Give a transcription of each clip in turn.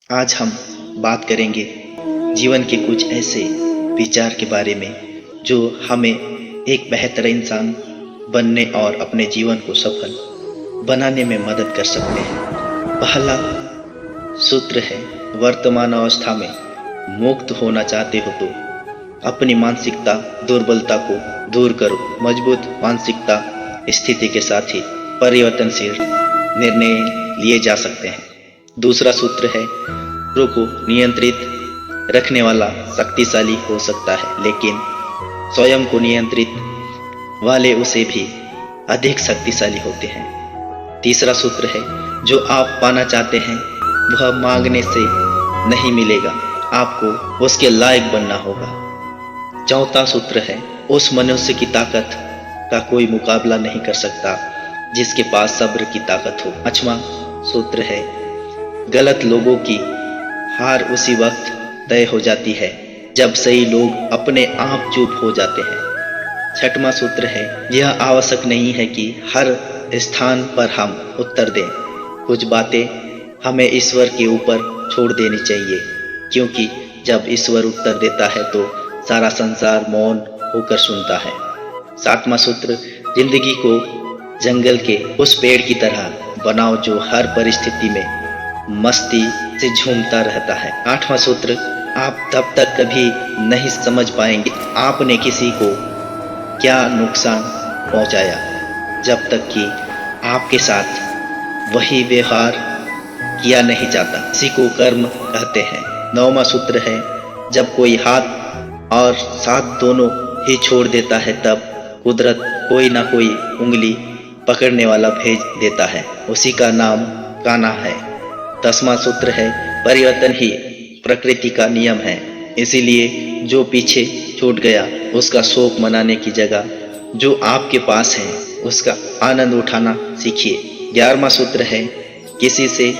आज हम बात करेंगे जीवन के कुछ ऐसे विचार के बारे में जो हमें एक बेहतर इंसान बनने और अपने जीवन को सफल बनाने में मदद कर सकते हैं। पहला सूत्र है, वर्तमान अवस्था में मुक्त होना चाहते हो तो अपनी मानसिकता दुर्बलता को दूर करो। मजबूत मानसिकता स्थिति के साथ ही परिवर्तनशील निर्णय लिए जा सकते हैं। दूसरा सूत्र है, को नियंत्रित रखने वाला शक्तिशाली हो सकता है, लेकिन स्वयं को नियंत्रित वाले उसे भी अधिक शक्तिशाली होते हैं। तीसरा सूत्र है, जो आप पाना चाहते हैं वह मांगने से नहीं मिलेगा, आपको उसके लायक बनना होगा। चौथा सूत्र है, उस मनुष्य की ताकत का कोई मुकाबला नहीं कर सकता जिसके पास सब्र की ताकत हो। पांचवा सूत्र है, गलत लोगों की हार उसी वक्त तय हो जाती है जब सही लोग अपने आप चुप हो जाते हैं। छठवां सूत्र है, यह आवश्यक नहीं है कि हर स्थान पर हम उत्तर दें। कुछ बातें हमें ईश्वर के ऊपर छोड़ देनी चाहिए, क्योंकि जब ईश्वर उत्तर देता है तो सारा संसार मौन होकर सुनता है। सातवां सूत्र, जिंदगी को जंगल के उस पेड़ की तरह बनाओ जो हर परिस्थिति में मस्ती से झूमता रहता है। आठवां सूत्र, आप तब तक कभी नहीं समझ पाएंगे आपने किसी को क्या नुकसान पहुंचाया जब तक कि आपके साथ वही व्यवहार किया नहीं जाता। इसी को कर्म कहते हैं। नौवां सूत्र है, जब कोई हाथ और साथ दोनों ही छोड़ देता है तब कुदरत कोई ना कोई उंगली पकड़ने वाला भेज देता है, उसी का नाम कान्हा है। 10वां सूत्र है, परिवर्तन ही प्रकृति का नियम है, इसीलिए जो पीछे छूट गया उसका शोक मनाने की जगह जो आपके पास है उसका आनंद उठाना सीखिए। 11वां सूत्र है, किसी से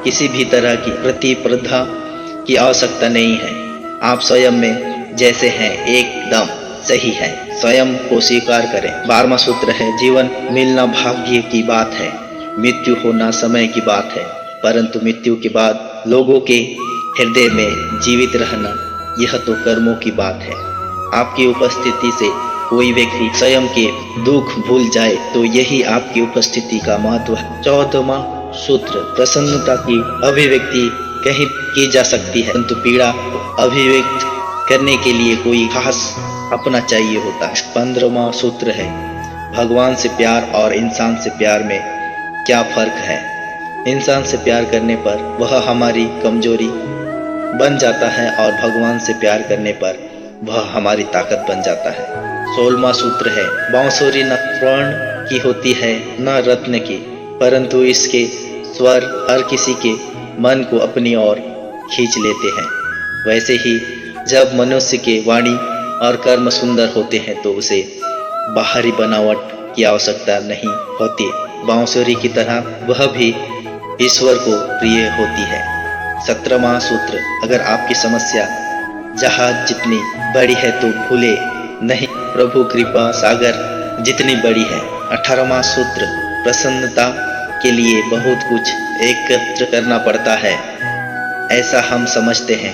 किसी भी तरह की प्रतिस्पर्धा की आवश्यकता नहीं है, आप स्वयं में जैसे हैं एकदम सही है, स्वयं को स्वीकार करें। 12वां सूत्र है, जीवन मिलना भाग्य की बात है, मृत्यु होना समय की बात है, परंतु मृत्यु के बाद लोगों के हृदय में जीवित रहना यह तो कर्मों की बात है। आपकी उपस्थिति से कोई व्यक्ति स्वयं के दुख भूल जाए तो यही आपकी उपस्थिति का महत्व है। 14वां सूत्र, प्रसन्नता की अभिव्यक्ति कहीं की जा सकती है, परंतु पीड़ा अभिव्यक्त करने के लिए कोई खास अपना चाहिए होता है। 15वां सूत्र है, भगवान से प्यार और इंसान से प्यार में क्या फर्क है। इंसान से प्यार करने पर वह हमारी कमजोरी बन जाता है और भगवान से प्यार करने पर वह हमारी ताकत बन जाता है। 16वां सूत्र है, बांसुरी न स्वर्ण की होती है न रत्न की, परंतु इसके स्वर हर किसी के मन को अपनी ओर खींच लेते हैं। वैसे ही जब मनुष्य के वाणी और कर्म सुंदर होते हैं तो उसे बाहरी बनावट की आवश्यकता नहीं होती, बांसुरी की तरह वह भी ईश्वर को प्रिय होती है। 17वां सूत्र, अगर आपकी समस्या जहाज जितनी बड़ी है तो भूले नहीं प्रभु कृपा सागर जितनी बड़ी है। 18वां सूत्र, प्रसन्नता के लिए बहुत कुछ एकत्र करना पड़ता है, ऐसा हम समझते हैं।